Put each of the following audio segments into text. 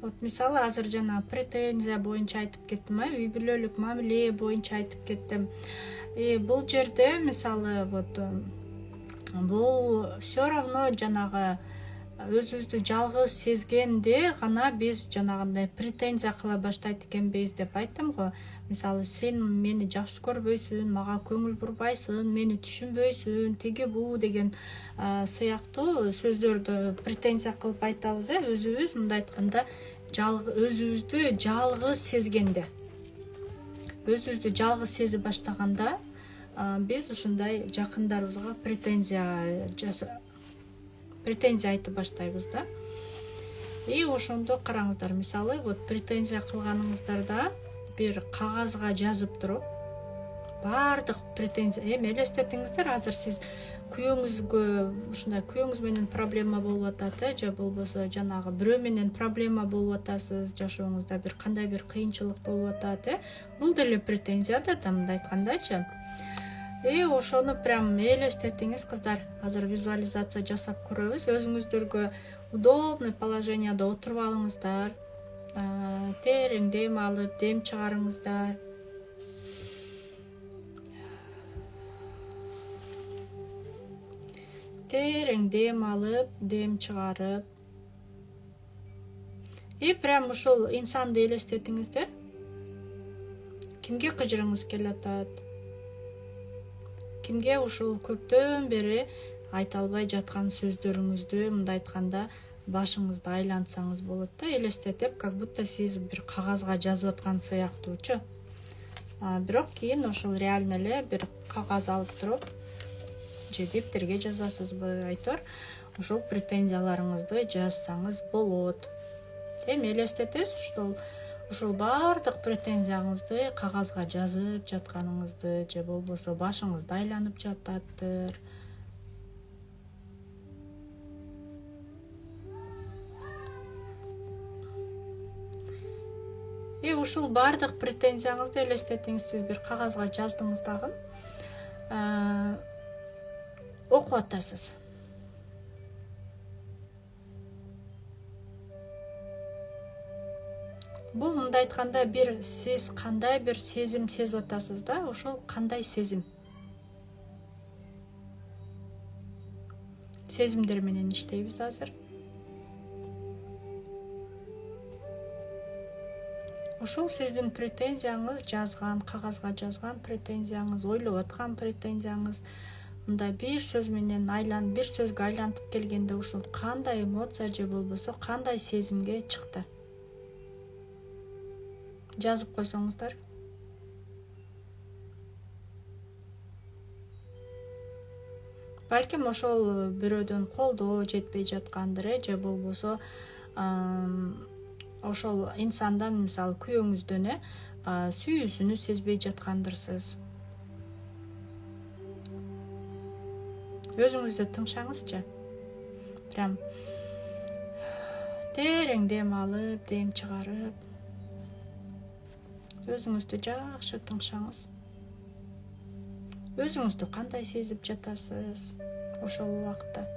Вот мисалы азыр жана претензия боюнча айтып кеттим, үй бүлөлүк мамиле боюнча айтып кеттим. Бул жерде мисалы вот бул все равно жанагы өзүбүздү жалгыз сезгенде гана биз жанагындай претензия кыла баштайт экенбиз деп айттым го. Мисалы сен мени жакшы көрбөйсүң, мага көңүл бурбайсың, мени түшүнбөйсүң, тиги бу деген сыяктуу сөздөрдү претензия кылып айтабыз. Өзүбүз мындай айтканда өзүбүздү жалгыз сезгенде, өзүбүздү жалгыз сезип баштаганда биз ушундай жакындарыбызга претензия айтып баштайбыз да. Ошондо караңыздар, мисалы вот претензия кылганыңыздарда бир кагазга жазып туруп, баардык претензия элестетиңиздер, азыр сиз күйөөңүз менен проблема болуп атат, же болбосо жанагы бирөө менен проблема болуп атасыз, жашооңузда бир кандай бир кыйынчылык болуп атат, бул деле претензия да, мындай айткандачы. Ошону прям элестетиңиз, кыздар. Азыр визуализация жасап көрөбүз. Өзүңүздөргө удобный положенияда отуруп алыңыздар. Терең дем алып, дем чыгарыңыздар. Терең дем алып, дем чыгарып. Прям ушул инсанды элестетиңиздер. Кимге кыжырыңыз келатат? Кимге ушул көптөн бери айта албай жаткан сөздөрүңүздү мындай айтканда башыңызды айлантсаңыз болот да, элестетип, как будто сиз бир кагазга жазып аткан сыяктуучу. Бирок кийин ошол реально эле бир кагаз алып туруп, же дептерге жазасызбы, айтор, ошол претензияларыңызды жазсаңыз болот. Элестетесиз, ушул баардык претензияңызды кагазга жазып жатканыңызды, же болбосо башыңызды айланып жататтыр. Ушул баардык претензияңызды элестетиңиз, сиз бир кагазга жаздыңыз дагы, окуп атасыз. Бул мындай айтканда сиз кандай бир сезим сезип атасыз да, ошол кандай сезим? Сезимдер менен иштейбиз азыр. Ушул сиздин претензияңыз, кагазга жазган претензияңыз, ойлоп аткан претензияңыз, мындай бир сөз менен бир сөзгө айлантып келгенде ушул кандай эмоция же болбосо кандай сезимге чыкты? Жазып койсоңуздар. Балким ошол бирөөдөн колдоо жетпей жаткандыр, же болбосо ошол инсандан, мисалы күйөөңүздөн сүйүүсүнү сезбей жаткандырсыз. Өзүңүздү тыңшаңызчы. Прям терең дем алып, дем чыгарып. Өзүңүздү жакшы тыңшаңыз. Өзүңүздү кандай сезип жатасыз ошол убакытта?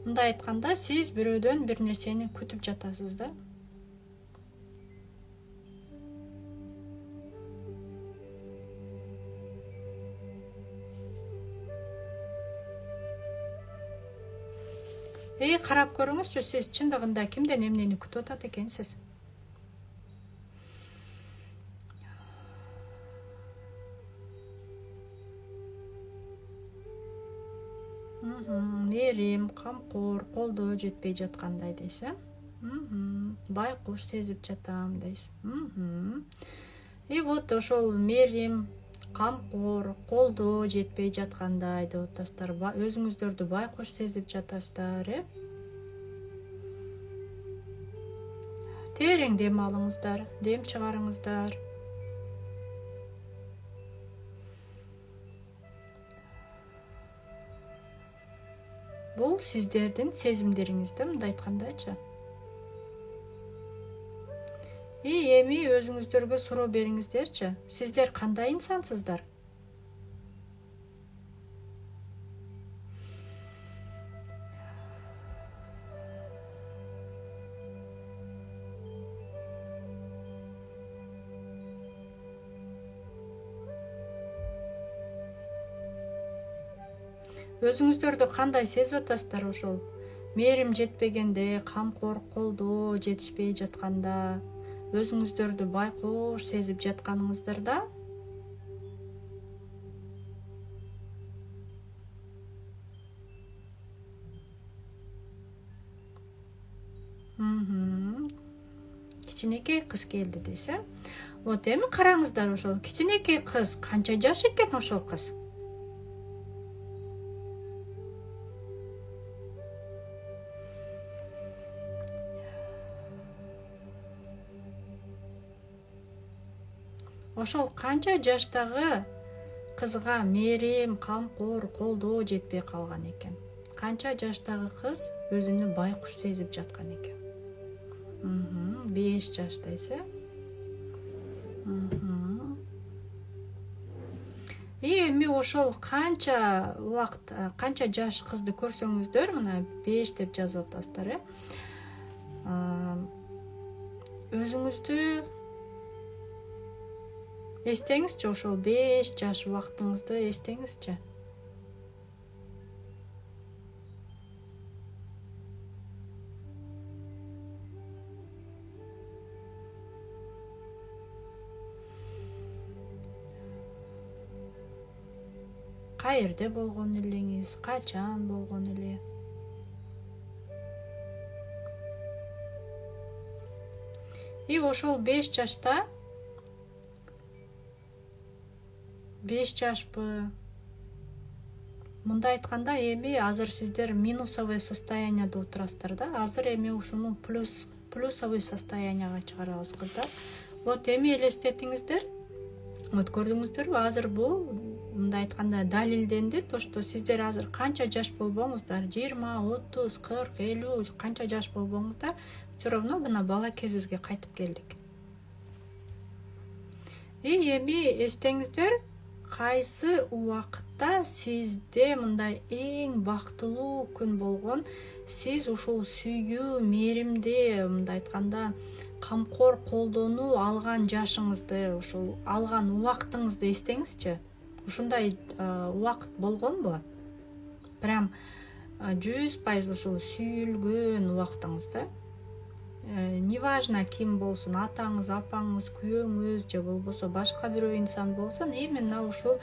Мындай айтканда, сиз бирөөдөн бир нерсени күтүп жатасыз да. Карап көрүңүзчү, сиз чындыгында кимден эмнени күтүп атат экенсиз? Мээрим, камкор, колдоо жетпей жаткандай дейсиз. Байкуш сезип жатам дейсиз. Вот ошол мээрим, камкор, колдоо жетпей жаткандай деп атасыздар. Өзүңүздөрдү байкуш сезип жатасыздар, Терең дем алыңыздар, дем чыгарыңыздар. Бул сиздердин сезимдериңизди, мындай айткандачы. Эми өзүңүздөргө суроо бериңиздерчи. Сиздер кандай инсансыздар? Өзүңүздөрдү кандай сезип атасыздар ошол мээрим жетпегенде, камкор колдоо жетишпей жатканда, өзүңүздөрдү байкош сезип жатканыңыздарда кичинекей кыз келди десе, вот эми караңыздар, ошол кичинекей кыз канча жаш экен ошол кыз? Ошол канча жаштагы кызга мээрим, камкор, колдоо жетпей калган экен. Канча жаштагы кыз өзүнү байкуш сезип жаткан экен. 5 жашта эсе. Эми ошол канча убакыт, канча жаш кызды көрсөңүздөр, мына 5 деп жазып атасыздар, өзүңүздү эстеңизчи, ошол 5 жаш убактыңызды эстеңизчи. Каерде болгон элеңиз, качан болгон эле? И ошол 5 жашта 5 жашпы? Мындай айтканда, эми азыр сиздер минусовый состоянияда отурасыздар да. Азыр эми ушуну плюсовый состоянияга чыгарабыз кыздар. Вот эми элестетиңиздер. Вот көрдүңүздөрбү, азыр бул мындай айтканда далилденди, то что сиздер азыр канча жаш болбоңуздар, 20, 30, 40, 50, канча жаш болбоңуздар, все равно мына бала кезибизге кайтып келдик. Эми эстеңиздер, кайсы убакытта сизде мындай эң бактылуу күн болгон, сиз ушул сүйүү, мээримди, мындай айтканда камкор колдонуу алган жашыңызды, ушул алган убактыңызды эстеңизчи. Ушундай убакыт болгонбу? Прям 100% ушул сүйүлгөн убактыңызда. Неважно ким болсун, атаңыз, апаңыз, күйөөңүз же болбосо башка бирөө инсан болсун, именно ушул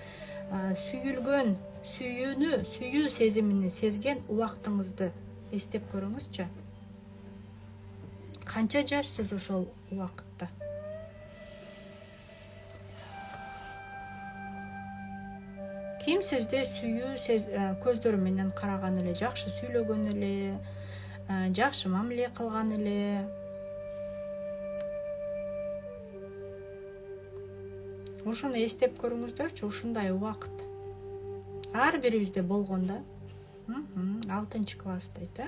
сүйүлгөн, сүйүү сезимини сезген убактыңызды эстеп көрүңүзчү. Канча жашсыз ошол убакытта? Ким сизди сүйүү көздөрү менен караган эле, жакшы сүйлөгөн эле, жакшы мамиле кылган эле? Ушуну эстеп көрүңүздөрчү, ушундай убакыт ар бирибизде болгон да. 6 класс дейт,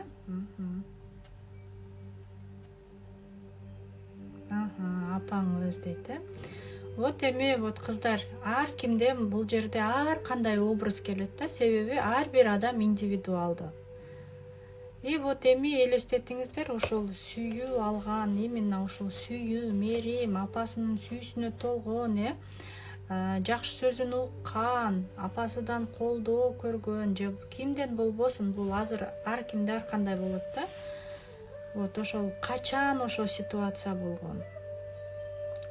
апаңыз дейт. Вот эми вот кыздар, ар кимден бул жерде ар кандай образ келет да, себеби ар бир адам индивидуалдуу. И вот эми элестетиңиздер, ошол сүйүү алган, именно ушул сүйүү, мээрим, апасынын сүйүүсүнө толгон, жакшы сөзүн уккан, апасыдан колдоо көргөн, же кимден болбосун, бул азыр ар кимде ар кандай болот да. Вот ошол качан ошол ситуация болгон?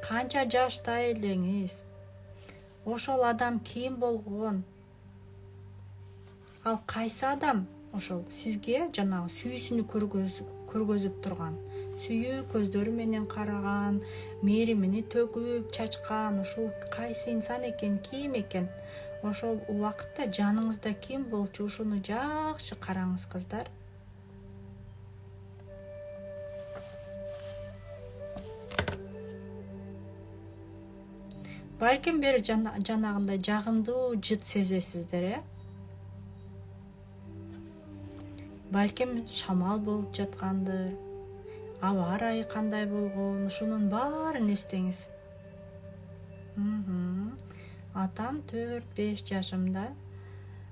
Канча жашта элеңиз? Ошол адам ким болгон? Ал кайсы адам ошол сизге жанагы сүйүүсүнү көргөзүп турган? Сүйүү көздөрү менен караган, мээримини төгүп чачкан, ушул кайсы инсан экен, ким экен? Ошол убакытта жаныңызда ким болчу? Ушуну жакшы караңыз кыздар. Балким бир жанагындай жагымдуу жыт сезесиздер, Балким шамал болуп жаткандыр, аба ырайы кандай болгон, ушунун баарын эстеңиз. Атам 4-5 жашымда,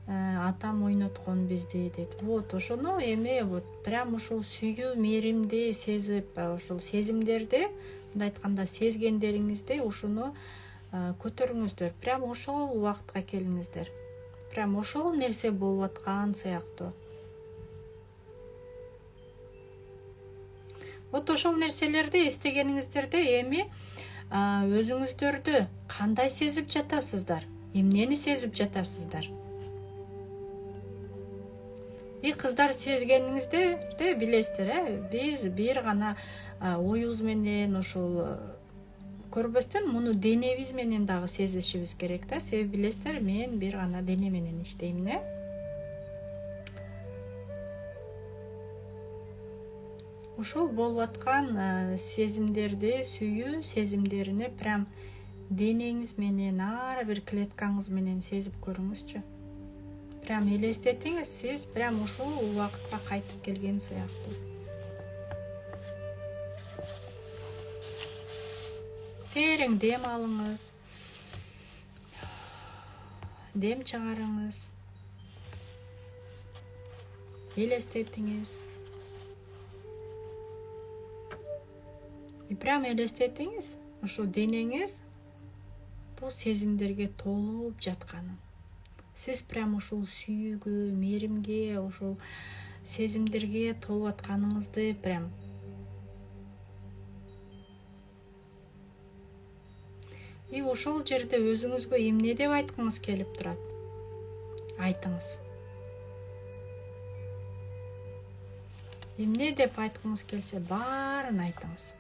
атам ойноткон бизди дейт. Вот ошону эми вот прям ушул сүйүү, мээримди сезип, ушул сезимдерди, мындай айтканда сезгендериңизди ушуну көтөрүңүздөр. Прям ошол убакытка келиңиздер. прям ошол нерсе болуп аткан сыяктуу. Вот ошол нерселерди эстегениңиздерде эми өзүңүздөрдү кандай сезип жатасыздар? Эмнени сезип жатасыздар? Кыздар сезгениңизде билесиздер, биз бир гана оюбуз менен ошол көрбөстөн муну денебиз менен дагы сезишибиз керек да. Себеби билесиздер, мен бир гана дене менен иштейм, Ушул болуп аткан сезимдерди, сүйүү сезимдерине прям денеңиз менен, ар бир клеткаңыз менен сезип көрүңүзчү. Прям элестетиңиз, сиз прям ушул убакытка кайтып келген сыяктуу. Терең дем алыңыз. Дем чыгарыңыз. Элестетиңиз. Прям элестетиңиз, ошо денеңиз бул сезимдерге толуп жатканын. Сиз прям ушул сүйүүгө, мээримге, ошол сезимдерге толуп атканыңызды прям. Ошол жерде өзүңүзгө эмне деп айткыңыз келип турат? Айтыңыз. Эмне деп айткыңыз келсе, баарын айтыңыз.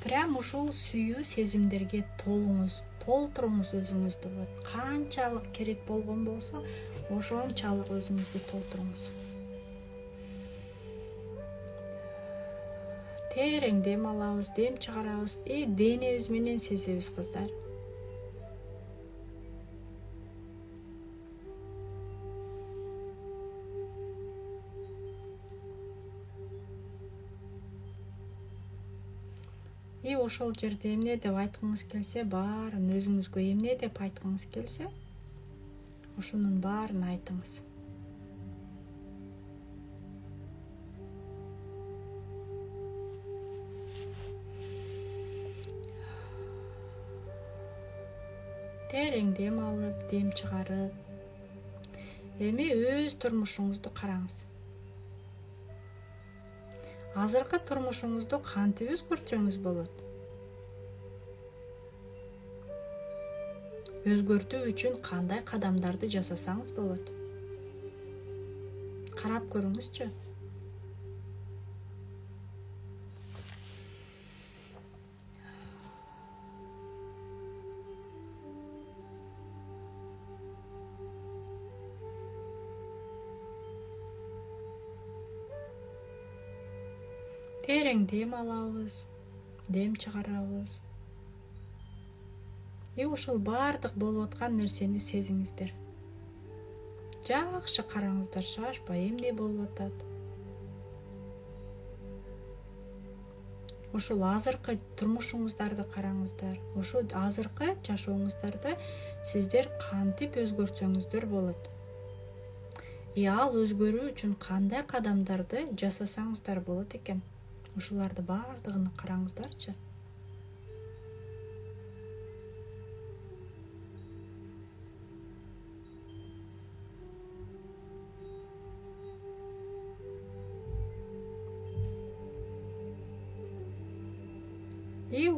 Прям ушул сүйүү сезимдерге толтуруңуз өзүңүздү. Канчалык керек болгон болсо, ошончалык өзүңүздү толтуруңуз. Терең дем алабыз, дем чыгарабыз, денебиз менен сезебиз, кыздар. Ошол жерде эмне деп айткыңыз келсе, баарын өзүңүзгө эмне деп айткыңыз келсе, ошонун баарын айтыңыз. Терең дем алып, дем чыгарып, эми өз турмушуңузду караңыз. Азыркы турмушуңузду кантип өзгөртсөңүз болот? Өзгөртүү үчүн кандай кадамдарды жасасаңыз болот? Карап көрүңүзчү. Терең дем алабыз, дем чыгарабыз. Ушул бардык болуп аткан нерсени сезиңиздер. Жакшы караңыздар, шашпай эмне болуп атат. Ушул азыркы турмушуңуздарды караңыздар. Ушул азыркы жашооңуздарды сиздер кантип өзгөртсөңүздөр болот. Ал өзгөрүү үчүн кандай кадамдарды жасасаңыздар болот экен. Ушуларды бардыгын караңыздарчы.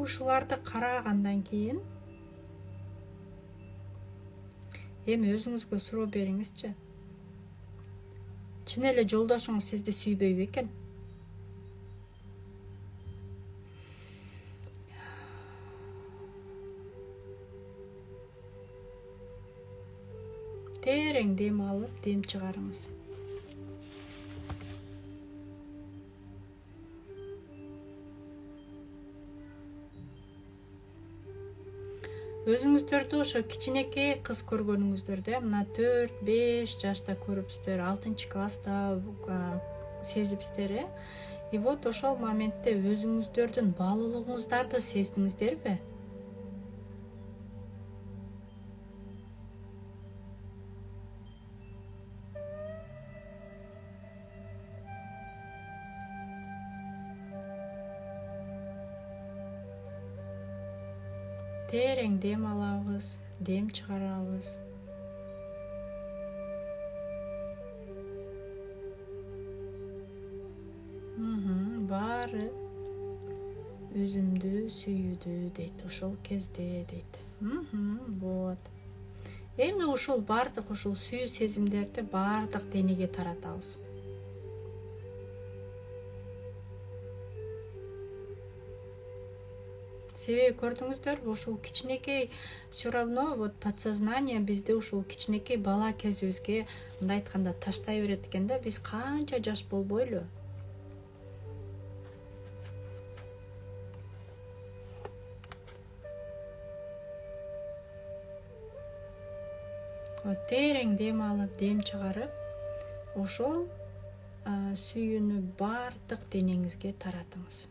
Ушуларды карагандан кийин эми өзүңүзгө суроо бериңизчи. Чын эле жолдошуңуз сизди сүйбөйбү экен? Терең дем алып, дем чыгарыңыз. Өзүңүздөрдү ошо кичинекей кыз көргөнүңүздөрдө, мына 4-5 жашта көрүпсүздөр, 6-класста сезипсиздер. Вот ошол моментте өзүңүздөрдүн балалыгыңыздарды сездиңиздерби? терең дем алабыз, дем чыгарабыз. Бары өзүмдү сүйүүдү дейт, ушул кезде дейт. Вот. Эми ушул бардык ушул сүйүү сезимдерди бардык денеге таратабыз. Себеби көрдүңүздөрбү, ушул кичинекей все равно вот подсознание бизди ушул кичинекей бала кезибизге мындай айтканда таштай берет экен да, биз канча жаш болбойлу. Терең дем алып, дем чыгарып, ошол сүйүүнү бардык денеңизге таратыңыз.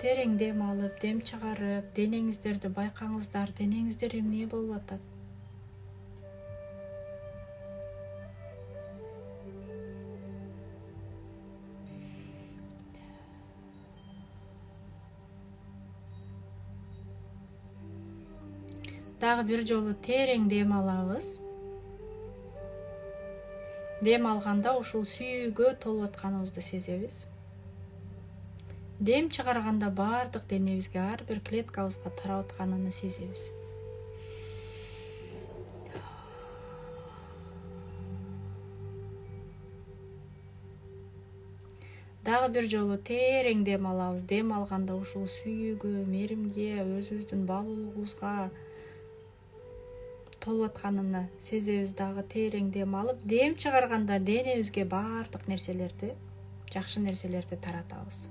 Терең дем алып, дем чыгарып, денеңиздерди байкаңыздар, денеңиздер эмне болуп атат? Дагы бир жолу терең дем алабыз. Дем алганда ушул сүйүүгө толуп атканыбызды сезебиз. Дем чыгарганда бардык денебизге, ар бир клеткабызга тарап атканын сезебиз. Дагы бир жолу терең дем алабыз. Дем алганда ушул сүйүүгө, меримге, өзүбүздүн баалуулугубузга толуп атканын сезебиз. Дагы терең дем алып, дем чыгарганда денебизге бардык нерселерди, жакшы нерселерди таратабыз.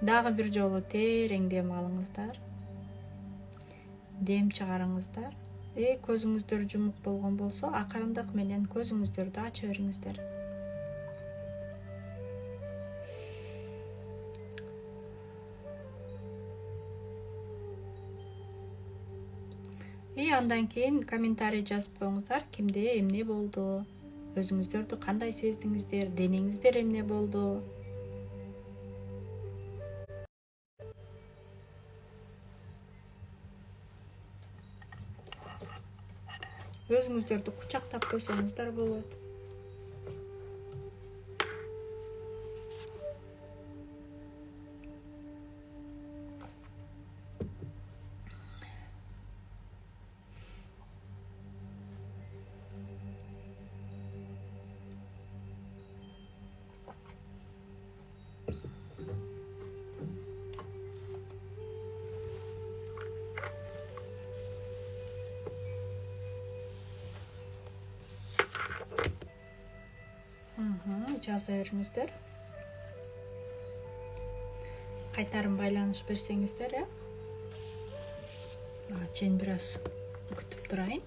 Дагы бир жолу терең дем алыңыздар. Дем чыгарыңыздар. Көзүңүздөр жумук болгон болсо, акырындык менен көзүңүздөрдү ача бериңиздер. Андан кийин комментарий жазып коюңуздар, кимде эмне болду, өзүңүздөрдү кандай сездиңиздер, денеңиздер эмне болду. Өзүңүздөрдү кучактап койсоңуздар болот. Жаза бериңиздер. Кайтарым байланыш берсеңиздер, чейин бир аз күтүп турайын.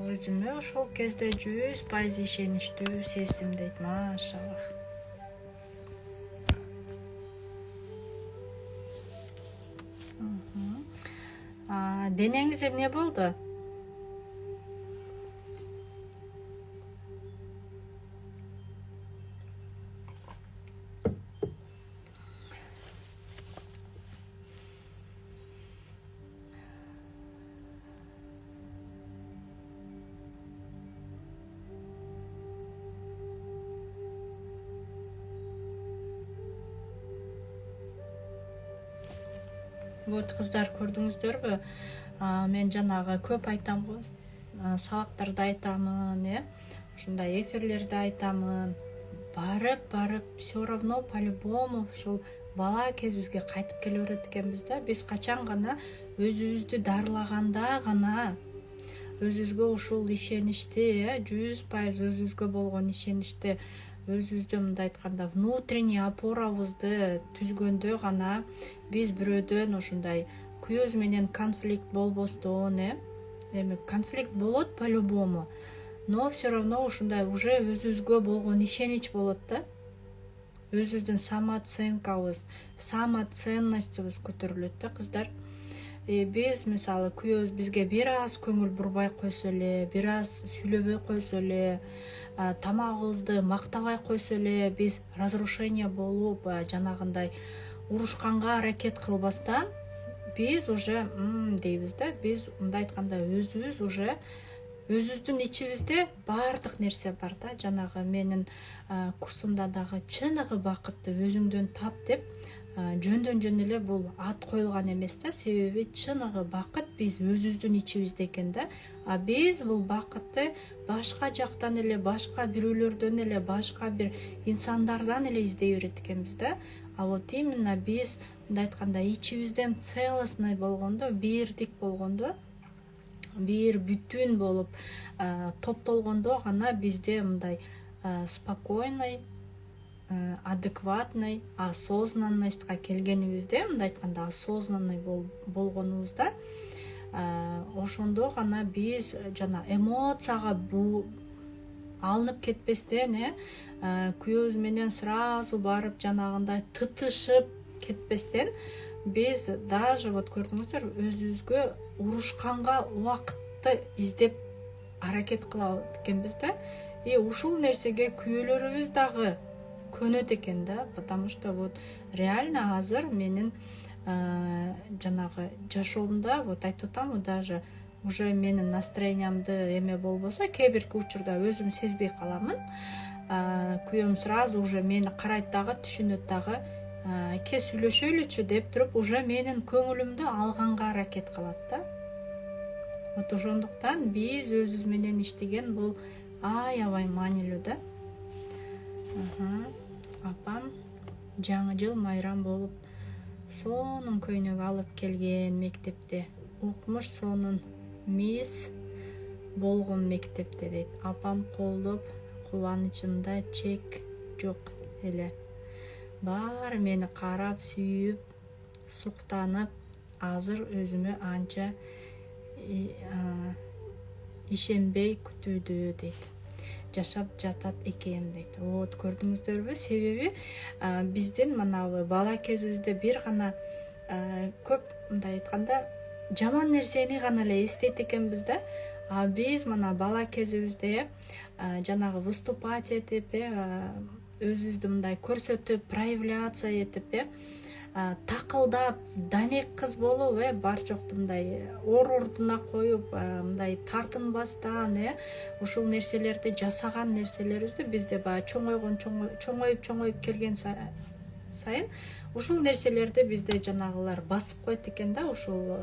Өзүмө ошол кезде 100% ишеничтүү сездим дейт, машаллах. Денеңиз эмне болду? Вот кыздар, көрдүңүздөрбү? Мен жанагы көп айтам го, сабактарды айтамын, ушундай эфирлерди айтамын. Барып, все равно по-любому ушул бала кезибизге кайтып келе берет экенбиз да. Биз качан гана өзүбүздү дарылаганда гана, өзүбүзгө ушул ишеничти, 100% өзүбүзгө болгон ишеничти өзүбүздү мындай айтканда внутренний опорабызды түзгөндө гана биз бирөөдөн ушундай күйөөбүз менен конфликт болбостон эми конфликт болот по-любому, но все равно ушундай уже өзүбүзгө болгон ишенич болот да, өзүбүздүн самооценкабыз, самоценностьубуз көтөрүлөт да кыздар. Биз мисалы күйөөбүз бизге бир аз көңүл бурбай койсо эле, бир аз сүйлөбөй койсо эле, тамагыбызды мактабай койсо эле, биз разрушение болуп жанагындай урушканга аракет кылбастан биз уже дейбиз да, биз мындай айтканда өзүбүз уже өзүбүздүн ичибизде баардык нерсе бар да. Жанагы менин курсумда дагы чыныгы бакытты өзүңдөн тап деп жөндөн жөн эле бул ат коюлган эмес да, себеби чыныгы бакыт биз өзүбүздүн ичибизде экен да. А биз бул бакытты башка жактан эле, башка бирөөлөрдөн эле, башка бир инсандардан эле издей берет экенбиз да. А вот именно биз мындай айтканда ичибизден целостный болгондо, бирдик болгондо, бир бүтүн болуп топтолгондо гана бизде мындай спокойный, адекватный осознанностька келгенибизде, мындай айтканда осознанный болгонубузда, ошондо гана биз жана эмоцияга алынып кетпестен, күйөөбүз менен сразу барып жанагындай тытышып кетпестен, биз даже вот көрдүңүздөр өзүбүзгө урушканга убакытты издеп аракет кылат экенбиз да. И ушул нерсеге күйөөлөрүбүз дагы көнөт экен да, потому что вот реально азыр менин жанагы жашоомдо вот айтып атамбы, даже уже менин настроениямды эме болбосо, кээ бирки учурда өзүм сезбей каламын. Күйөөм сразу уже мени карайт дагы, түшүнөт дагы, ке сүйлөшөлүчү деп туруп уже менин көңүлүмдү алганга аракет кылат да. Вот ошондуктан биз өзүбүз менен иштеген бул аябай маанилүү да. Апам жаңы жыл майрам болуп сонун көйнөк алып келген мектепте, укмуш сонун мисс болгон мектепте дейт. Апам колдоп кубанычында чек жок эле. Баары мени карап, сүйүп, суктанып, азыр өзүмө анча ишенбей күтүүдө дейт. Жашап жатат экеним дейт. Вот көрдүңүздөрбү, себеби биздин манабы бала кезибизде бир гана көп мындай айтканда жаман нерсени гана эле эстейт экенбиз да. А биз мына бала кезибизде жанагы выступать этип, өзүбүздү мындай көрсөтүп, проявляция этип, такылдап, данек кыз болуп, бар жокту мындай ордуна коюп, мындай тартынбастан, ушул нерселерди жасаган нерселерибизди бизде баягы чоңоюп келген сайын ушул нерселерди бизде жанагылар басып коет экен да. Ушул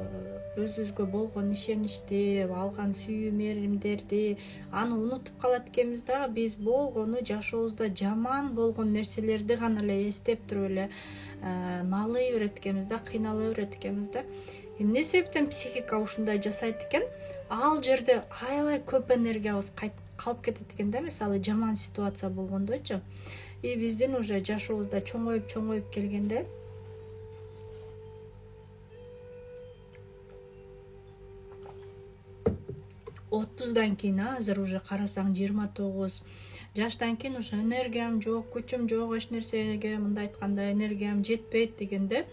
өзүбүзгө болгон ишеничти, алган сүйүү меримдерди, аны унутуп калат экенбиз да. Биз болгону жашообузда жаман болгон нерселерди гана эле эстеп туруп эле налый берет экенбиз да, кыйнала берет экенбиз да. Эмне себептен психика ушундай жасайт экен? Ал жерде аябай көп энергиябыз калып кетет экен да, мисалы жаман ситуация болгондочу. И биздин уже жашообузда чоңоюп келгенде отуздан кийин, азыр уже карасаң 29 жаштан кийин уже энергиям жок, күчүм жок, эч нерсеге мындай айтканда энергиям жетпейт дегенде,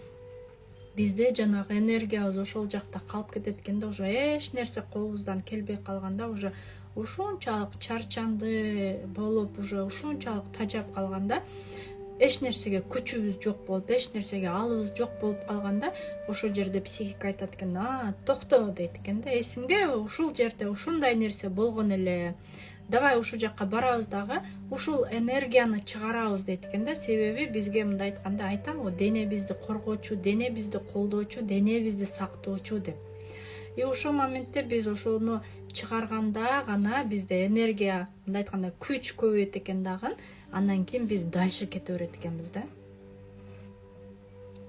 бизде жанагы энергиябыз ошол жакта калып кетет экен да. Уже эч нерсе колубуздан келбей калганда, уже ушунчалык чарчанды болуп, уже ушунчалык тажап калганда, эч нерсеге күчүбүз жок болуп, эч нерсеге алыбыз жок болуп калганда, ошол жерде психика айтат экен, токто дейт экен да, эсиңде ушул жерде ушундай нерсе болгон эле, давай ушул жакка барабыз дагы, ушул энергияны чыгарабыз дейт экен да. Себеби бизге мындай айтканда айтам го, дене бизди коргоочу, дене бизди колдоочу, дене бизди сактоочу деп. И ошол моментте биз ошону чыгарганда гана бизде энергия, мындай айтканда күч көбөйөт экен дагы, андан кийин биз дальше кете берет экенбиз да.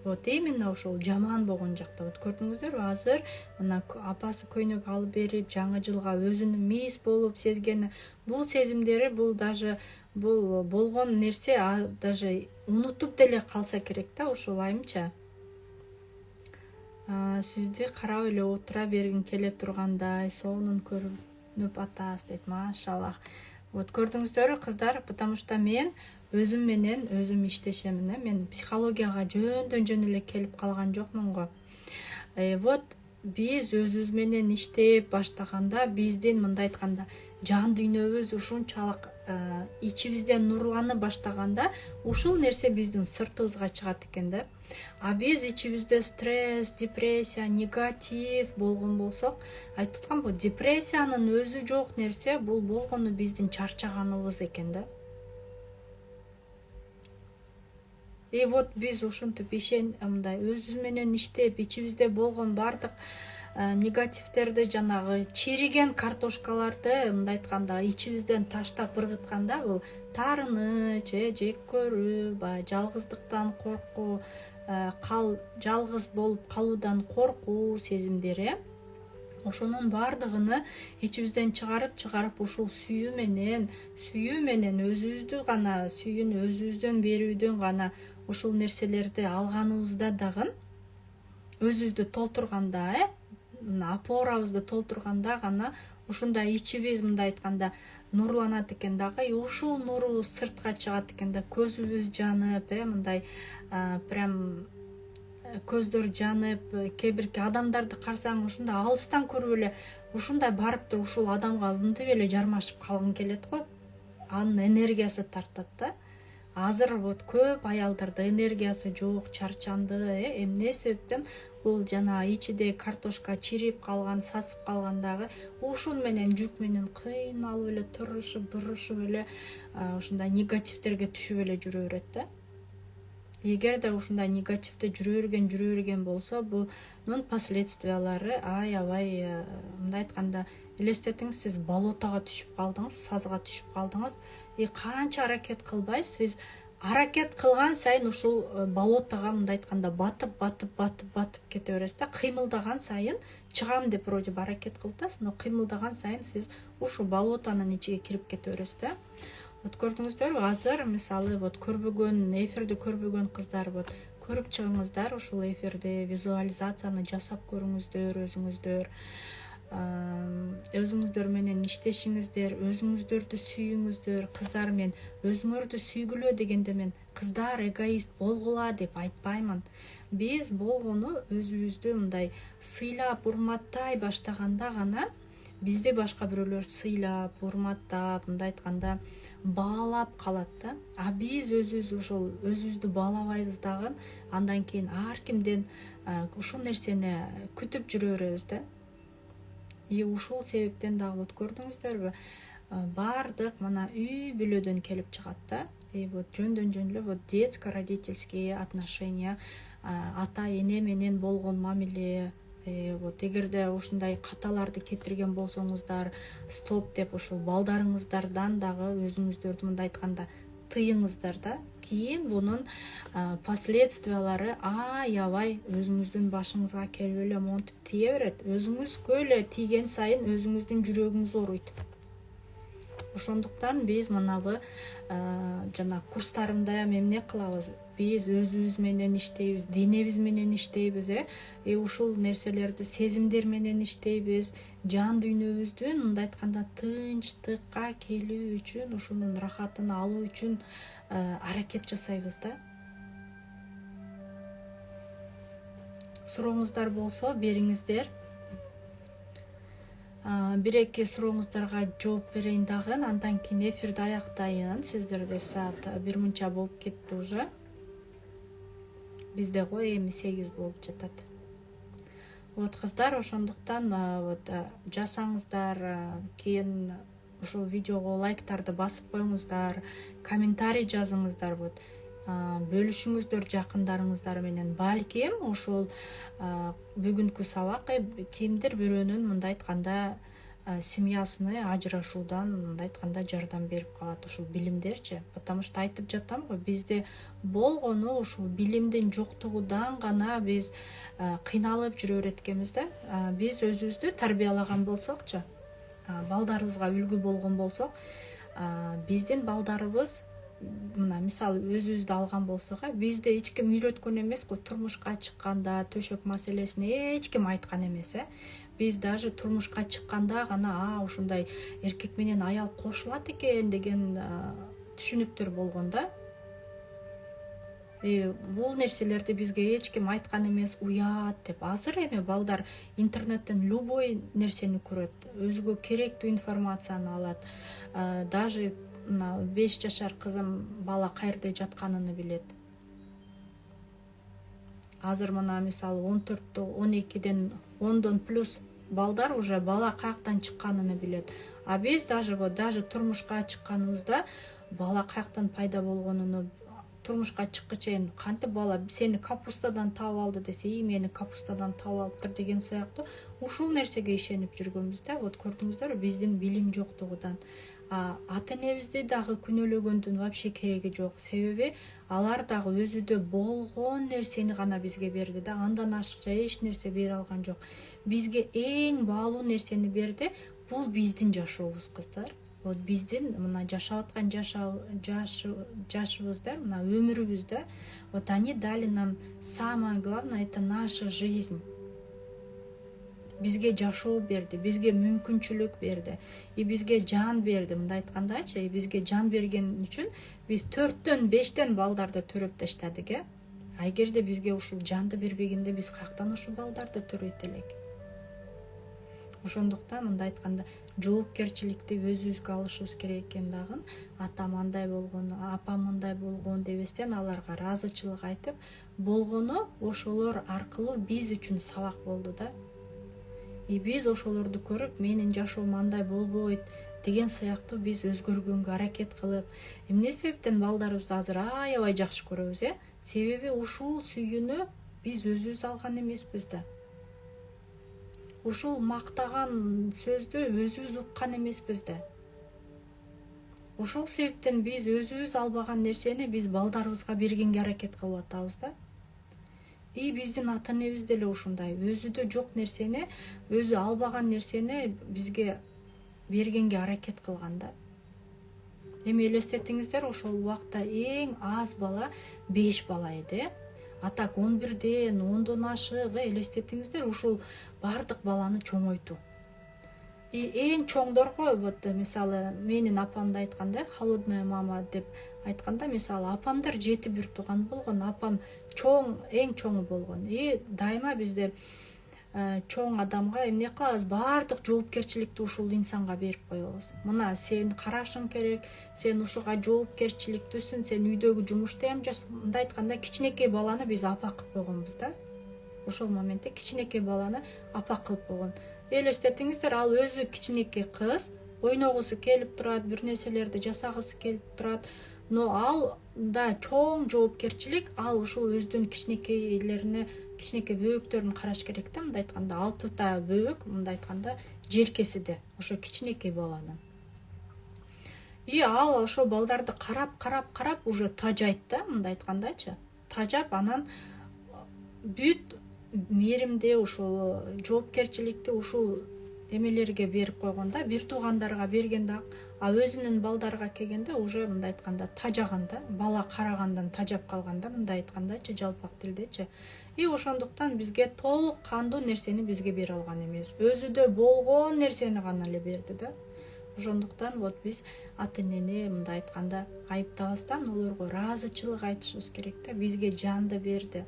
Вот именно ошол жаман болгон жакта. Вот көрдүңүздөрбү, азыр мына апасы көйнөк алып берип, жаңы жылга өзүнүн мисс болуп сезгени, бул сезимдери, бул даже бул болгон нерсе даже унутуп деле калса керек да, ушул айымча. Сизди карап эле отура бергим келе тургандай, сонун көрүнүп атасыз дейт. Машаллах. Вот көрдүңүздөрбү кыздар, потому что мен өзүм менен өзүм иштешем. Мен психологияга жөн эле келип калган жокмун го. Вот биз өзүбүз менен иштеп баштаганда, биздин мындай айтканда жан дүйнөбүз ушунчалык ичибизден нурланып баштаганда, ушул нерсе биздин сыртыбызга чыгат экен да. А биз ичибизде стресс, депрессия, негатив болгон болсок, айтып аткам го, депрессиянын өзү жок нерсе, бул болгону биздин чарчаганыбыз экен да. И вот биз ушинтип мындай өзүбүз менен иштеп, ичибизде болгон бардык негативтерди, жанагы чириген картошкаларды мындай айтканда ичибизден таштап ыргытканда, бул таарыныч, жек көрүү, баягы жалгыздыктан коркуу, жалгыз болуп калуудан коркуу сезимдери, ошонун бардыгын ичибизден чыгарып ушул сүйүү менен өзүбүздү гана, сүйүүнү өзүбүздөн берүүдөн гана ушул нерселерди алганыбызда дагы өзүбүздү толтурганда, опорабызды толтурганда гана ушундай ичибиз мындай айтканда нурланат экен дагы. Ушул нурубуз сыртка чыгат экен да, көзүбүз жанып, мындай прям көздөр жанып, кээ бирки адамдарды карасаң ушундай алыстан көрүп эле ушундай барып туруп ушул адамга мынтип эле жармашып калгың келет го. Анын энергиясы тартат да. Азыр вот көп аялдарда энергиясы жок, чарчанды, эмне себептен? Бул жана ичиде картошка чирип калган, сасып калгандагы ушул менен жүк менен кыйналып эле турушуп, бурушуп эле ушундай негативтерге түшүп эле жүрө берет да. Эгерде ушундай негативде жүрө берген болсо, бунун последствиялары аябай, мындай айтканда, элестетиңиз, сиз болотого түшүп калдыңыз, сазга түшүп калдыңыз, канча аракет кылбайсыз, сиз аракет кылган сайын ушул болотого мындай айтканда батып кете бересиз да. Кыймылдаган сайын чыгам деп вроде бы аракет кылып атасыз, но кыймылдаган сайын сиз ушул болотонун ичиге кирип кете бересиз да. Вот көрдүңүздөрбү, азыр мисалы вот эфирди көрбөгөн кыздар, вот көрүп чыгыңыздар ушул эфирди, визуализацияны жасап көрүңүздөр, өзүңүздөр менен иштешиңиздер, өзүңүздөрдү сүйүңүздөр. Кыздар, мен өзүңөрдү сүйгүлө дегенде мен кыздар эгоист болгула деп айтпаймын. Биз болгону өзүбүздү мындай сыйлап, урматтай баштаганда гана бизди башка бирөөлөр сыйлап, урматтап, мындай айтканда баалап калат да. А биз өзүбүздү баалабайбыз дагы, андан кийин ар кимден ушул нерсени күтүп жүрө беребиз да. И ушул себептен дагы вот көрдүңүздөрбү, бардык мына үй бүлөдөн келип чыгат да. И вот жөндөн эле вот детско-родительские отношения, ата эне менен болгон мамиле, вот эгерде ушундай каталарды кетирген болсоңуздар, стоп деп ушул балдарыңыздардан дагы өзүңүздөрдү мындай айтканда тыйыңыздар да. Кийин бунун последствиялары аябай өзүңүздүн башыңызга келип эле монтип тие берет. Өзүңүзгө эле тийген сайын өзүңүздүн жүрөгүңүз ооруйт. Ошондуктан биз мынабы жана курстарымда эмне кылабыз? Биз өзүбүз менен иштейбиз, денебиз менен иштейбиз, ушул нерселерди сезимдер менен иштейбиз. Жан дүйнөбүздүн мындай айтканда тынчтыкка келүү үчүн, ушунун рахатын алуу үчүн аракет жасайбыз да. Сурооңуздар болсо бериңиздер. Бир-эки сурооңуздарга жооп берейин дагы, андан кийин эфирди аяктайын. Сиздерде саат 1 мынча болуп кетти уже. Бизде го эми 8 болуп жатат. Вот кыздар, ошондуктан вот жасаңыздар, кийин ушул видеого лайктарды басып коюңуздар, комментарий жазыңыздар, вот бөлүшүңүздөр жакындарыңыздар менен. Балким ушул бүгүнкү сабак кимдир бирөөнүн мындай айтканда семьясына ажырашуудан мындай айтканда жардам берип калат ушул билимдерчи. Потому что айтып жатам го, бизде болгону ушул билимдин жоктугунан гана биз кыйналып жүрө берет экенбиз да. Биз өзүбүздү тарбиялаган болсокчу, балдарыбызга үлгү болгон болсок, биздин балдарыбыз мына мисалы өзүбүздү алган болсок, бизде эч ким үйрөткөн эмес го, турмушка чыкканда төшөк маселесин эч ким айткан эмес. Биз даже турмушка чыкканда гана ушундай эркек менен аял кошулат экен деген түшүнүктөр болгон да. Бул нерселерди бизге эч ким айткан эмес, уят деп. Азыр эми балдар интернеттен любой нерсени көрөт, өзгө керектүү информацияны алат. Даже 5 жашар кызым бала каерде жатканын билет. Азыр мына мисалы 14-12ден 10дон плюс балдар уже бала каяктан чыкканын билет. Биз даже турмушка чыкканыбызда бала каяктан пайда болгонуну, турмушка чыккыча кантип бала сени капустадан таап алды десе, мени капустадан таап алыптыр деген сыяктуу ушул нерсеге ишенип жүргөнбүз да. Вот көрдүңүздөрбү, биздин билим жоктугунан. Ата энебизди дагы күнөөлөгөндүн вообще кереги жок. Себеби алар дагы өзүдө болгон нерсени гана бизге берди да. Андан ашыкча эч нерсе бере алган жок. Бизге эң баалуу нерсени берди. Бул биздин жашообуз, кыздар. Вот биздин мына жашап аткан жашыбызда, мына өмүрүбүздө, вот они дали нам самое главное, это наша жизнь. Бизге жашоо берди, бизге мүмкүнчүлүк берди, бизге жан берди. Мындай айткандачы, бизге жан берген үчүн биз 4төн 5тен балдарды төрөп таштадык. Эгерде бизге ушул жанды бербегенде биз каяктан ушул балдарды төрөйт элек? Ошондуктан мындай айтканда жоопкерчиликти өзүбүзгө алышыбыз керек экен дагы. Атам андай болгон, апам мындай болгон дебестен аларга ыраазычылык айтып, болгону ошолор аркылуу биз үчүн сабак болду да. Биз ошолорду көрүп, менин жашоом андай болбойт деген сыяктуу биз өзгөргөнгө аракет кылып, эмне себептен балдарыбызды азыр аябай жакшы көрөбүз, Себеби ушул сүйүүнү биз өзүбүз алган эмеспиз да. Ушул мактаган сөздү өзүбүз уккан эмеспиз да. Ушул себептен биз өзүбүз албаган нерсени биз балдарыбызга бергенге аракет кылып атабыз да. Биздин ата энебиз деле ушундай, өзүдө жок нерсени, өзү албаган нерсени бизге бергенге аракет кылган да. Эми элестетиңиздер, ошол убакта эң аз бала 5 бала эди. Атак 11ден, 10дон ашык, элестетиңиздер, ушул бардык баланы чоңойтуу. Эң чоңдорго, вот мисалы менин апамды айтканда, холодная мама деп айтканда, мисалы апамдар 7 тууган болгон, апам эң чоңу болгон. Дайыма бизде чоң адамга эмне кылабыз, бардык жоопкерчиликти ушул инсанга берип коебуз. Мына сен карашың керек, сен ушуга жоопкерчиликтүүсүң, сен үйдөгү жумушту жас. Мындай айтканда кичинекей баланы биз апа кылып койгонбуз да. Ошол моментте кичинекей баланы апа кылып койгон. Элестетиңиздер, ал өзү кичинекей кыз, ойногусу келип турат, бир нерселерди жасагысы келип турат. Но ал да чоң жоопкерчилик, ал ушул өздүн кичинекейлерине, кичинекей бөбөктөрүн караш керек да. Мындай айтканда 6 бөбөк, мындай айтканда желкесиде, ошо кичинекей баланын. Ал ошо балдарды карап уже тажайт да, мындай айткандачы. Тажап, анан бүт мээримди, ушул жоопкерчиликти ушул эмелерге берип койгон да, бир туугандарга бергенде, өзүнүн балдарга келгенде уже мындай айтканда тажаган да, бала карагандан тажап калган да, мындай айткандачы, жалпак тилдечи. Ошондуктан бизге толук кандуу нерсени бизге бере алган эмес. Өзүдө болгон нерсени гана эле берди да. Ошондуктан вот биз ата энени мындай айтканда айыптабастан олорго ыраазычылык айтышыбыз керек да, бизге жанды берди.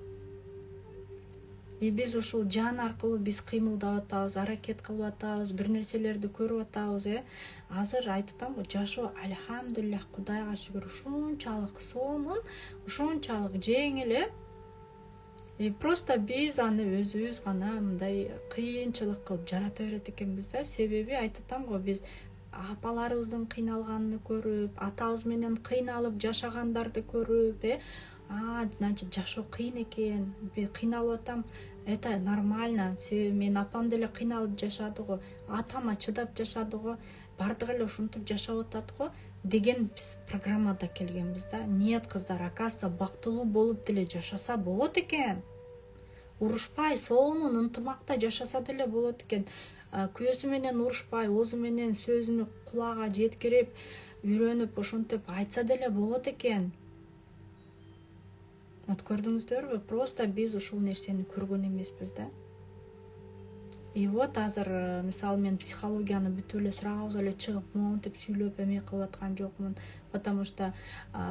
Биз ушул жан аркылуу биз кыймылдап атабыз, аракет кылып атабыз, бир нерселерди көрүп атабыз. Азыр айтып атам, жашоо альхамдулиллах, Кудайга шүгүр, ушунчалык сонун, ушунчалык жеңил. Просто биз аны өзүбүз гана мындай кыйынчылык кылып жарата берет экенбиз да. Себеби айтып атам го, биз апаларыбыздын кыйналганын көрүп, атабыз менен кыйналып жашагандарды көрүп, значит жашоо кыйын экен, кыйналып атам, Это нормально. Себеби менин апам деле кыйналып жашады го, атама чыдап жашады го, бардыгы эле ушинтип жашап атат го деген биз программада келгенбиз да. Нет, кыздар, оказывается, бактылуу болуп деле жашаса болот экен. Урушпай, сонун ынтымакта жашаса деле болот экен. Күйөөсү менен урушпай, оозу менен сөзүнү кулакка жеткирип, үйрөнүп, ошентип айтса деле болот экен. Вот көрдүңүздөрбү? Просто биз ушул нерсени көргөн эмеспиз да. И вот азыр мисалы мен психологияны бүтүп эле сразу эле чыгып монтип сүйлөп эме кылып аткан жокмун, потому что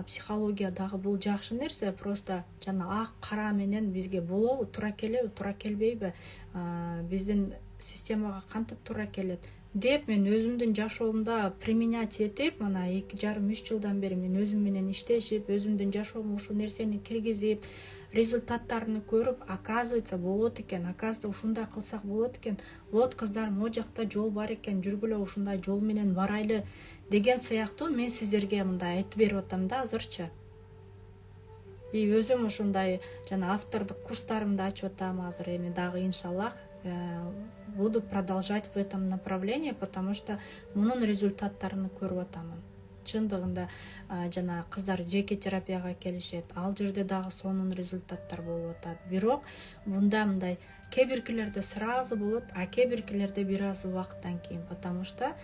психология дагы бул жакшы нерсе, просто жана ак кара менен бизге болобу, туура келеби, туура келбейби, биздин системага кантип туура келет деп мен өзүмдүн жашоомдо применять этип, мына 2,5-3 жылдан бери мен өзүм менен иштешип, өзүмдүн жашоомо ушул нерсени киргизип, результаттарын көрүп, оказывается болот экен, оказывается ушундай кылсак болот экен. Вот кыздар, могу жакта жол бар экен, жүргүлө ушундай жол менен барайлы деген сыяктуу мен сиздерге мындай айтып берип атам да азырчы. И өзүм ушундай жана автордук курстарымды ачып атам азыр, эми дагы иншаллах буду продолжать в этом направлении, потому что мунун результаттарын көрүп атамын. Чындыгында жана кыздар жеке терапияга келишет, ал жерде дагы сонун результаттар болуп атат. Бирок мында мындай кээ биркилерде сразу болот, а кээ биркилерде бир аз убакыттан кийин, потому что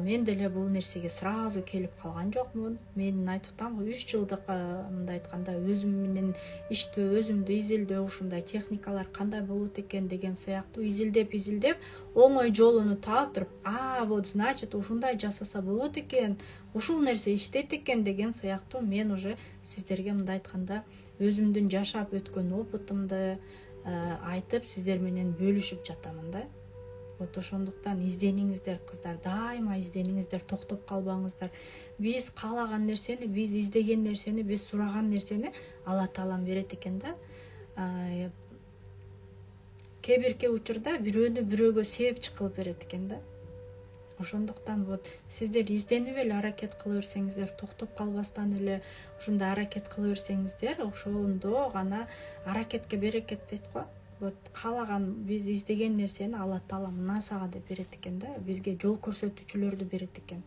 мен деле бул нерсеге сразу келип калган жокмун. Мен айтып атам го 3 жылдык мындай айтканда өзүм менен иштөө, өзүмдү изилдөө, ушундай техникалар кандай болот экен деген сыяктуу изилдеп оңой жолуну таап туруп, вот значит ушундай жасаса болот экен, ушул нерсе иштейт экен деген сыяктуу мен уже сиздерге мындай айтканда өзүмдүн жашап өткөн опытымды айтып сиздер менен бөлүшүп жатамын да. Вот ошондуктан издениңиздер кыздар, дайыма издениңиздер, токтоп калбаңыздар. Биз каалаган нерсени, биз издеген нерсени, биз сураган нерсени Алла Таалам берет экен да. Кээ бирки учурда бирөөнү бирөөгө себепчи кылып берет экен да. Ошондуктан вот сиздер изденип эле аракет кыла берсеңиздер, токтоп калбастан эле ушундай аракет кыла берсеңиздер, ошондо гана аракетке берекет дейт го. Вот каалаган биз издеген нерсени Алла Таала мына сага деп берет экен да, бизге жол көрсөтүүчүлөрдү берет экен.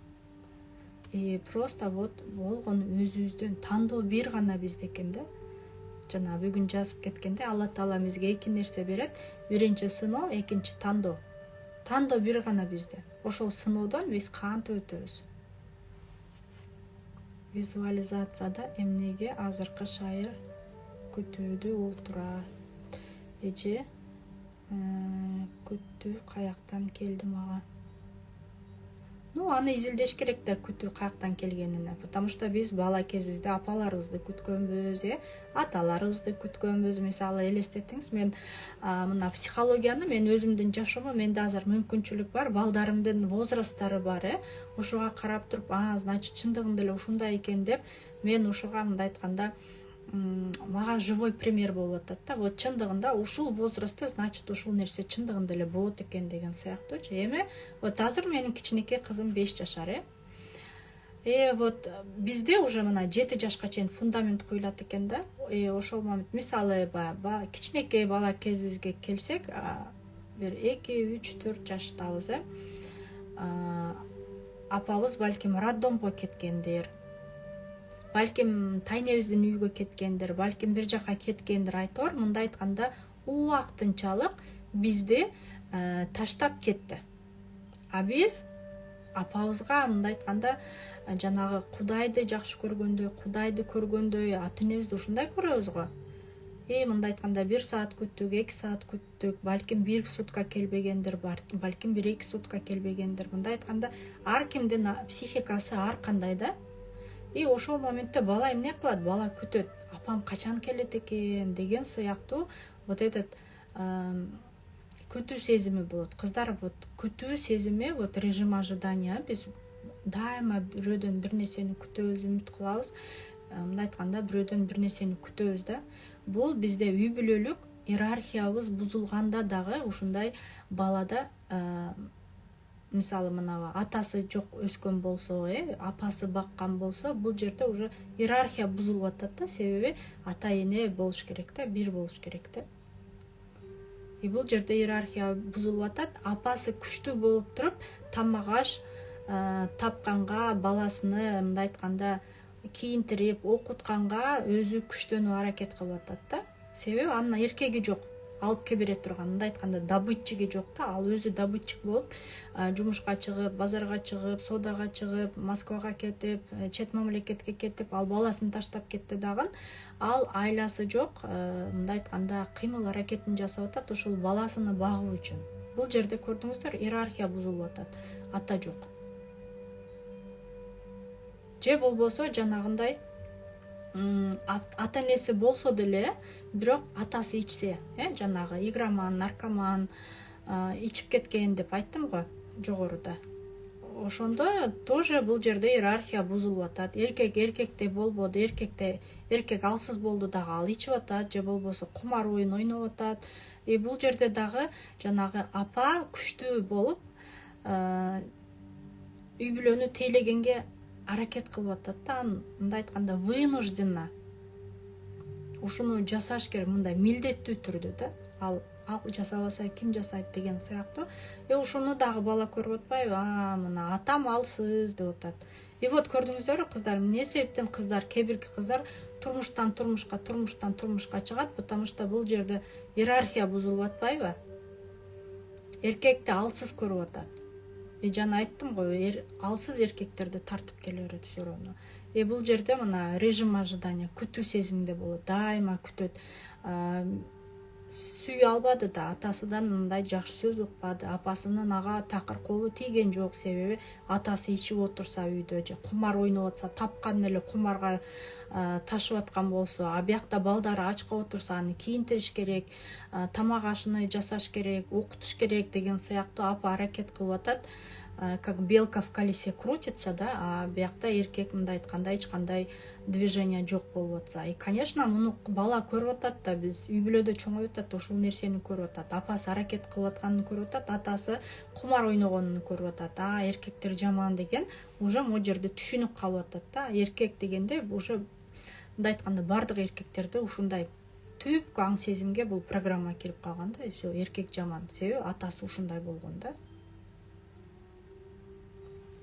И просто вот болгон өзүбүздөн тандоо бир гана бизде экен да. Жана бүгүн жазып кеткенде Алла Таала бизге эки нерсе берет. Биринчи сыноо, экинчи тандоо. Тандоо бир гана бизде. Ошол сыноодон биз кантип өтөбүз? Визуализацияда эмнеге азыркы шайыр күтүүдө олтура? Эже күтүү каяктан келди мага? Ну, аны изилдеш керек да, күтүү каяктан келгенине, потому что биз бала кезибизде апаларыбызды күткөнбүз, аталарыбызды күткөнбүз. Мисалы элестетиңиз, мен мына психологияны мен өзүмдүн жашоомо, менде азыр мүмкүнчүлүк бар, балдарымдын возрасттары бар, ошого карап туруп, значит чындыгында эле ушундай экен деп, мен ошого мындай айтканда мага живой пример болуп атат да. Вот чындыгында ушул возрастта, значит ушул нерсе чындыгында эле болот экен деген сыяктуучу. Эми вот азыр менин кичинекей кызым 5 жашар, вот бизде уже мына 7 жашка чейин фундамент куюлат экен да. Ошол момент мисалы кичинекей бала кезибизге келсек, бир 2, 3, 4 жаштабыз, апабыз балким роддомго кеткендир, балким тайнебиздин үйгө кеткендир, балким бир жака кеткендир, айтор мындай айтканда убактынчалык бизди таштап кетти. А биз апабызга мындай айтканда жанагы Кудайды жакшы көргөндөй, Кудайды көргөндөй ата энебизди ушундай көрөбүз го. Мындай айтканда 1 саат күттүк, 2 саат күттүк, балким 1 сутка келбегендир, балким 1-2 сутка келбегендир. Мындай айтканда ар кимдин психикасы ар кандай да. Ошол моментте бала эмне кылат? Бала күтөт. Апам качан келет экен деген сыяктуу вот этот күтүү сезими болот. Кыздар, вот күтүү сезими, вот режим ожидания, биз дайыма бирөөдөн бир нерсени күтөбүз, үмүт кылабыз. Мындай айтканда бирөөдөн бир нерсени күтөбүз да. Бул бизде үй бүлөлүк иерархиябыз бузулганда дагы ушундай балада мисалы мына атасы жок өскөн болсо, апасы баккан болсо, бул жерде уже иерархия бузулуп атат да, себеби ата эне болуш керек да, бир болуш керек да. Бул жерде иерархия бузулуп атат. Апасы күчтүү болуп туруп, тамак аш тапканга, баласыны мындай айтканда кийинтирип, окутканга өзү күчтөнүп аракет кылып атат да. Себеби анын эркеги жок, алып кел бере турган, мындай айтканда добытчиги жок да. Ал өзү добытчик болуп, жумушка чыгып, базарга чыгып, соодага чыгып, Москвага кетип, чет мамлекетке кетип, ал баласын таштап кетти дагы. Ал айласы жок, мындай айтканда кыймыл аракетин жасап атат ушул баласыны багуу үчүн. Бул жерде көрдүңүздөр, иерархия бузулуп атат. Ата жок. Же болбосо жанагындай ата энеси болсо деле, бирок атасы ичсе, жанагы игроман, наркоман, ичип кеткен деп айттым го жогоруда. Ошондо тоже бул жерде иерархия бузулуп атат. Эркек эркектей болбоду, эркек алсыз болду дагы ал ичип атат, же болбосо кумар оюн ойноп атат. Бул жерде дагы жанагы апа күчтүү болуп, үй бүлөнү тейлегенге аракет кылып атат да, мындай айтканда вынужденно ушуну жасаш керек, мындай милдеттүү түрдө да. Ал жасабаса ким жасайт деген сыяктуу. Ушуну дагы бала көрүп атпайбы? Мына атам алсыз деп атат. Вот көрдүңүздөрбү кыздар, эмне себептен кыздар, кээ бирки кыздар турмуштан турмушка чыгат, потому что бул жерде иерархия бузулуп атпайбы? Эркекти алсыз көрүп атат. Жана айттым го, алсыз эркектерди тартып келе берет все равно. Бул жерде мына режим ожидания, күтүү сезиминде болот, дайыма күтөт. Сүйө албады да, атасыдан мындай жакшы сөз укпады, апасынын ага такыр колу тийген жок, себеби атасы ичип отурса үйдө, же кумар ойноп атса, тапкан эле кумарга ташып аткан болсо, биякта балдары ачка отурса, аны кийинтириш керек, тамак ашыны жасаш керек, окутуш керек деген сыяктуу апа аракет кылып атат. Как белка в колесе крутится, да, а биякта эркек мындай айтканда эч кандай движение жок болуп атса. Конечно, муну бала көрүп атат да, биз үй бүлөдө чоңоюп атат, ушул нерсени көрүп атат. Апасы аракет кылып атканын көрүп атат, атасы кумар ойногонун көрүп атат. Эркектер жаман деген уже могу жерде түшүнүп калып атат да. Эркек дегенде уже мындай айтканда бардык эркектерде ушундай түпкү аң сезимге бул программа кирип калган да. Все, эркек жаман, себеби атасы ушундай болгон да.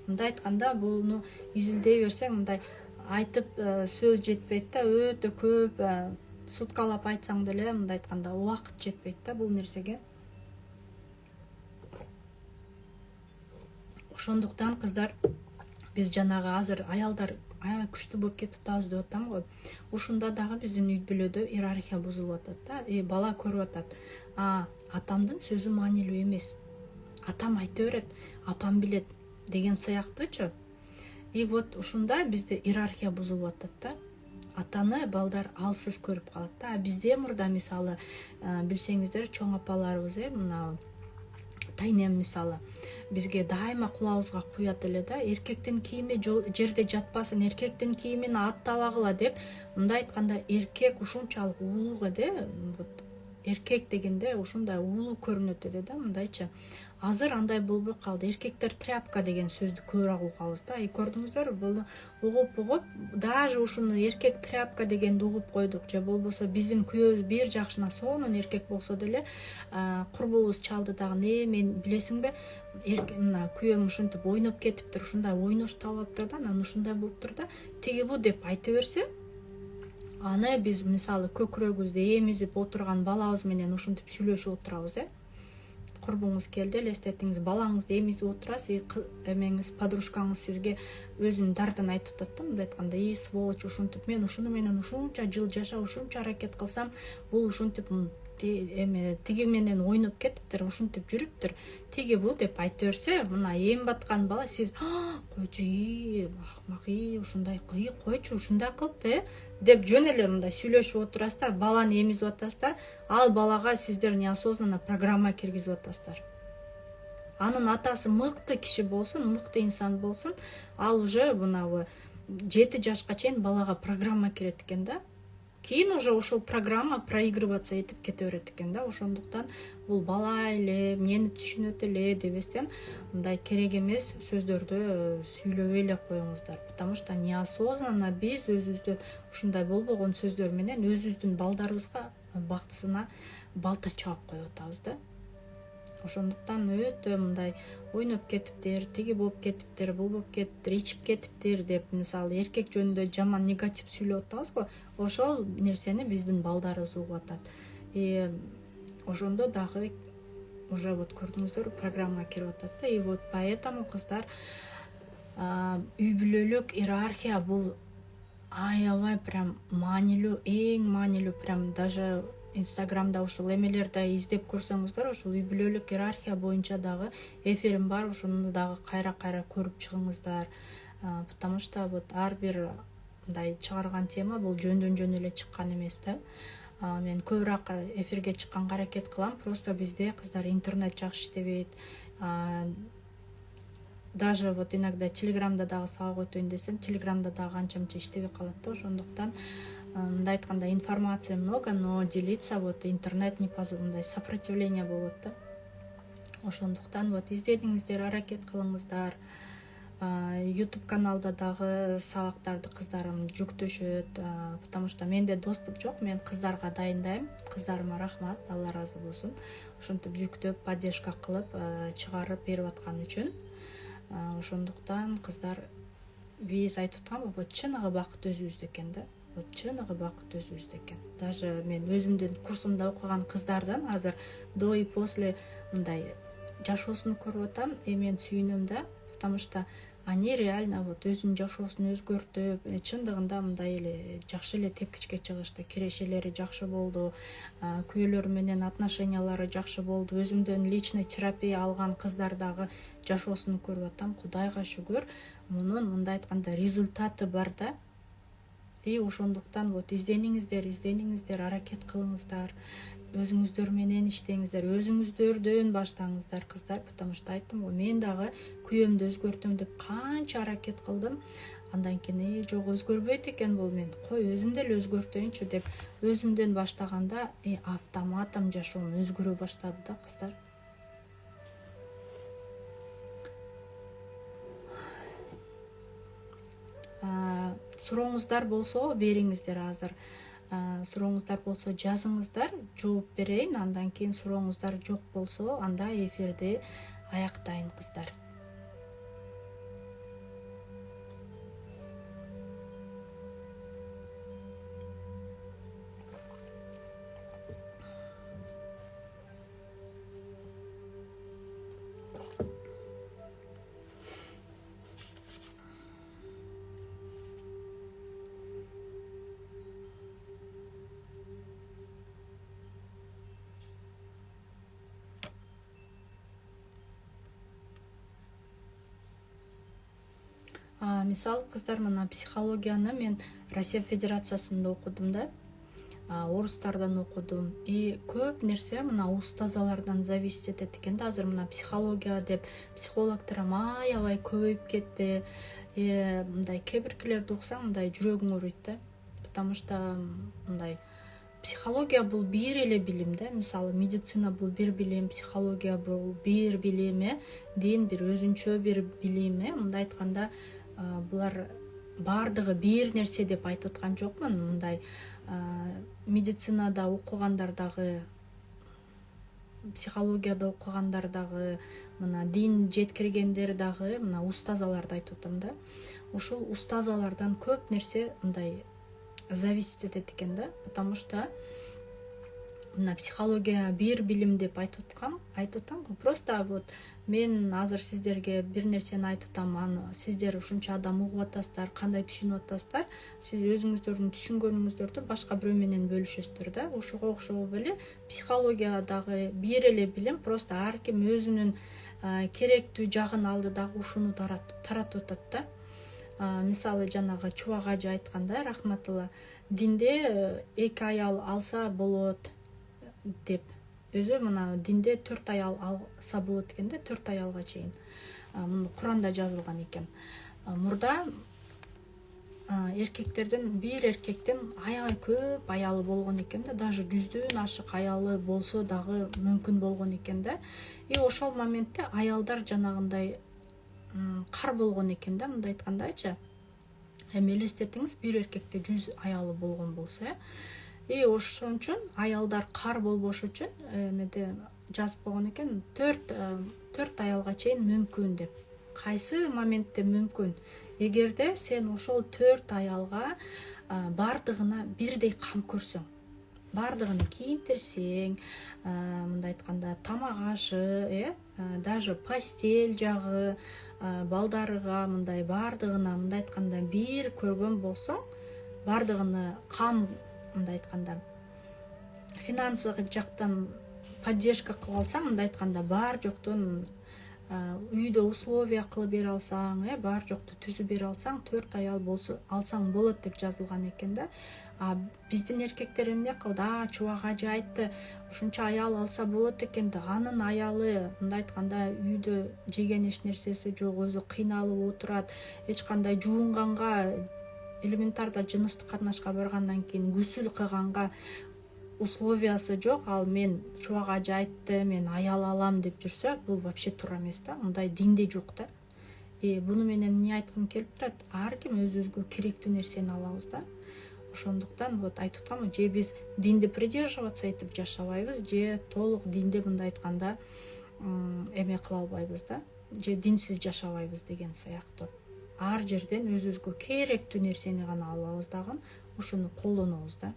Мындай айтканда буну изилдей берсең, мындай айтып сөз жетпейт да, өтө көп суткалап айтсаң деле мындай айтканда убакыт жетпейт да бул нерсеге. Ошондуктан кыздар, биз жанагы азыр аялдар күчтүү болуп кетип атабыз деп атам го. Ушунда дагы биздин үй бүлөдө иерархия бузулуп атат да. Бала көрүп атат. Атамдын сөзү маанилүү эмес. Атам айта берет, апам билет деген сыяктуучу. Вот ушунда бизде иерархия бузулуп атат да. Атаны балдар алсыз көрүп калат да. Бизде мурда мисалы билсеңиздер, чоң апаларыбыз, мына тайнем мисалы, бизге дайыма кулабызга куят эле да, эркектин кийими жерде жатпасын, эркектин кийимин аттабагыла деп, мындай айтканда эркек ушунчалык улуу эде. Эркек дегенде ушундай улуу көрүнөт эде да, мындайчы. Азыр андай болбой калды. Эркектер тряпка деген сөздү көбүрөөк угабыз да. Көрдүңүздөрбү, буну угуп, даже ушуну эркек тряпка дегенди угуп койдук. Же болбосо биздин күйөөбүз бир жакшына сонун эркек болсо деле, курбубуз чалды дагы, мен билесиңби, мына күйөөм ушинтип ойноп кетиптир, ушундай ойнош табаптыр да, анан ушундай болуптур да, тиги бу деп айта берсе, аны биз мисалы көкүрөгүбүздү эмизип отурган балабыз менен ушинтип сүйлөшүп отурабыз, курбуңуз келди, элестетиңиз, балаңызды эмизип отурасыз, эмеңиз, подружкаңыз сизге өзүнүн дардын айтып атат да, мындай айтканда, сволочь, ушинтип, мен ушуну менен ушунча жыл жашап, ушунча аракет кылсам, бул ушинтип тиги менен ойноп кетиптир, ушинтип жүрүптүр, тиги бу деп айта берсе, мына эми баткан бала, сиз койчу, акмак, ушундай койчу, ушундай кылып, деп жөн эле мындай сүйлөшүп отурасыздар, баланы эмизип атасыздар, ал балага сиздер неосознанно программа киргизип атасыздар. Анын атасы мыкты киши болсун, мыкты инсан болсун, ал уже мына 7 жашка чейин балага программа кирет экен да. Кийин уже ушул программа проигрываться этип кете берет экен да. Ошондуктан бул бала эле, мени түшүнөт эле дебестен, мындай керек эмес сөздөрдү сүйлөбөй эле коюңуздар. Потому что неосознанно биз өзүбүздөн ушундай болбогон сөздөр менен өзүбүздүн балдарыбызга бактысына балта чаап коюп атабыз да. Ошондуктан өтө мындай ойноп кетиптир, тиги болуп кетиптир, бул болуп кетиптир, ичип кетиптир деп мисалы эркек жөнүндө жаман негатив сүйлөп атабызбы, ошол нерсени биздин балдарыбыз угуп атат. Ошондо дагы уже вот көрдүңүздөр, программага кирип атат да. И вот поэтому кыздар, үй бүлөлүк иерархия бул аябай прям маанилүү, эң маанилүү, прям даже инстаграмда ушул эмелерде издеп көрсөңүздөр, ушул үй бүлөлүк иерархия боюнча дагы эфирим бар, ошону дагы кайра көрүп чыгыңыздар. Потому что вот ар бир мындай чыгарган тема бул жөндөн жөн эле чыккан эмес да. Мен көбүрөөк эфирге чыкканга аракет кылам, просто бизде кыздар интернет жакшы иштебейт. Даже вот иногда телеграмда дагы сабак өтөйүн десем, телеграмда дагы анча-мынча иштебей калат да. Ошондуктан мындай айтканда информация много, но делиться вот интернет не позволяет, сопротивление болот да. Ошондуктан вот издениңиздер, аракет кылыңыздар. YouTube каналда дагы сабактарды кыздарым жүктөшөт, потому что менде доступ жок, мен кыздарга дайындайм. Кыздарыма рахмат, Алла ыраазы болсун. Ошентип жүктөп, поддержка кылып чыгарып берип аткан үчүн. Ошондуктан кыздар, биз айтып атканбы, вот чыныгы бакыт өзүбүздө экен да. Вот чыныгы бакыт өзүбүздө экен. Даже мен өзүмдүн курсумда окуган кыздардан азыр до и после мындай жашоосун көрүп атам, мен сүйүнөм да, потому что они реально вот өзүнүн жашоосун өзгөртүп, чындыгында мындай эле жакшы эле тепкичке чыгышты. Кирешелери жакшы болду, күйөөлөрү менен отношениялары жакшы болду. Өзүмдөн личный терапия алган кыздар дагы жашоосун көрүп атам. Кудайга шүгүр, мунун мындай айтканда результаты бар да. И ошондуктан вот издениңиздер, аракет кылыңыздар. Өзүңүздөр менен иштеңиздер, өзүңүздөрдөн баштаңыздар кыздар, потому что айттым го, мен дагы күйөөмдү өзгөртөм деп канча аракет кылдым. Андан кийин жок, өзгөрбөйт экен бул, мен кой өзүм деле өзгөртөйүнчү деп өзүмдөн баштаганда автоматом жашоом өзгөрө баштады да кыздар. Сурооңуздар болсо бериңиздер азыр. Сурооңуздар болсо жазыңыздар, жооп берейин. Андан кийин сурооңуздар жок болсо, анда эфирди аяктайын кыздар. Мисалы кыздар, мына психологияны мен Россия Федерациясында окудум да, орустардан окудум. И көп нерсе мына устазалардан зависит этет экен да. Азыр мына психология деп психологдор аябай көбөйүп кетти. Мындай кээ биркилерди окусаң, мындай жүрөгүң ооруйт да. Потому что мындай психология бул бир эле билим да. Мисалы медицина бул бир билим, психология бул бир билим, дин бир өзүнчө бир билим. Мындай айтканда булар бардыгы бир нерсе деп айтып аткан жокмун. Мындай медицинада окугандар дагы, психологияда окугандар дагы, мына дин жеткиргендер дагы, мына устазаларды айтып атам да. Ушул устазалардан көп нерсе мындай зависит этет экен да. Потому что мына психология бир билим деп айтып атам го. Просто вот мен азыр сиздерге бир нерсени айтып атам, аны сиздер ушунча адам угуп атасыздар, кандай түшүнүп атасыздар, сиз өзүңүздөрдүн түшүнгөнүңүздөрдү башка бирөө менен бөлүшөсүздөр да. Ошого окшоп эле психология дагы бир эле билим, просто ар ким өзүнүн керектүү жагын алды дагы ушуну таратып атат да. Мисалы жанагы Чубак ажы айтканда, рахматылла, динде 2 аял алса болот деп. Өзү мына динде 4 аял алса болот экен да, 4 аялга чейин. Муну Куранда жазылган экен. Мурда эркектерден, бир эркектен аябай көп аялы болгон экен да, даже 100дөн ашык аялы болсо дагы мүмкүн болгон экен да. И ошол моментте аялдар жанагындай кар болгон экен да, мындай айткандачы. Эми элестетиңиз, бир эркекте 100 аялы болгон болсо, Ошон үчүн аялдар кар болбош үчүн эмеде жазып койгон экен, 4 аялга чейин мүмкүн деп. Кайсы моментте мүмкүн? Эгерде сен ошол 4 аялга бардыгына бирдей кам көрсөң, бардыгын кийинтирсең, мындай айтканда тамак ашы, даже постель жагы, балдарыга мындай бардыгына мындай айтканда бир көргөн болсоң, бардыгыны кам мындай айтканда финансылык жактан поддержка кылып алсаң, мындай айтканда бар жоктон үйдө условия кылып бере алсаң, бар жокту түзүп бере алсаң, 4 аял болсо алсаң болот деп жазылган экен да. Биздин эркектер эмне кылды? Чубак ажы айтты, ушунча аял алса болот экен да. Анын аялы мындай айтканда үйдө жеген эч нерсеси жок, өзү кыйналып отурат, эч кандай жуунганга, элементарда жыныстык катнашка баргандан кийин гүсүл кылганга условиясы жок. Ал мен чубак ажы айтты, мен аял алам деп жүрсө, бул вообще туура эмес да. Мындай динде жок да. Буну менен эмне айткым келип турат? Ар ким өзүбүзгө керектүү нерсени алабыз да. Ошондуктан вот айтып атамын, же биз динди придерживаться этип жашабайбыз, же толук динди мындай айтканда эме кыла албайбыз да, же динсиз жашабайбыз деген сыяктуу. Ар жерден өзүбүзгө керектүү нерсени гана алабыз дагы, ошону колдонобуз да.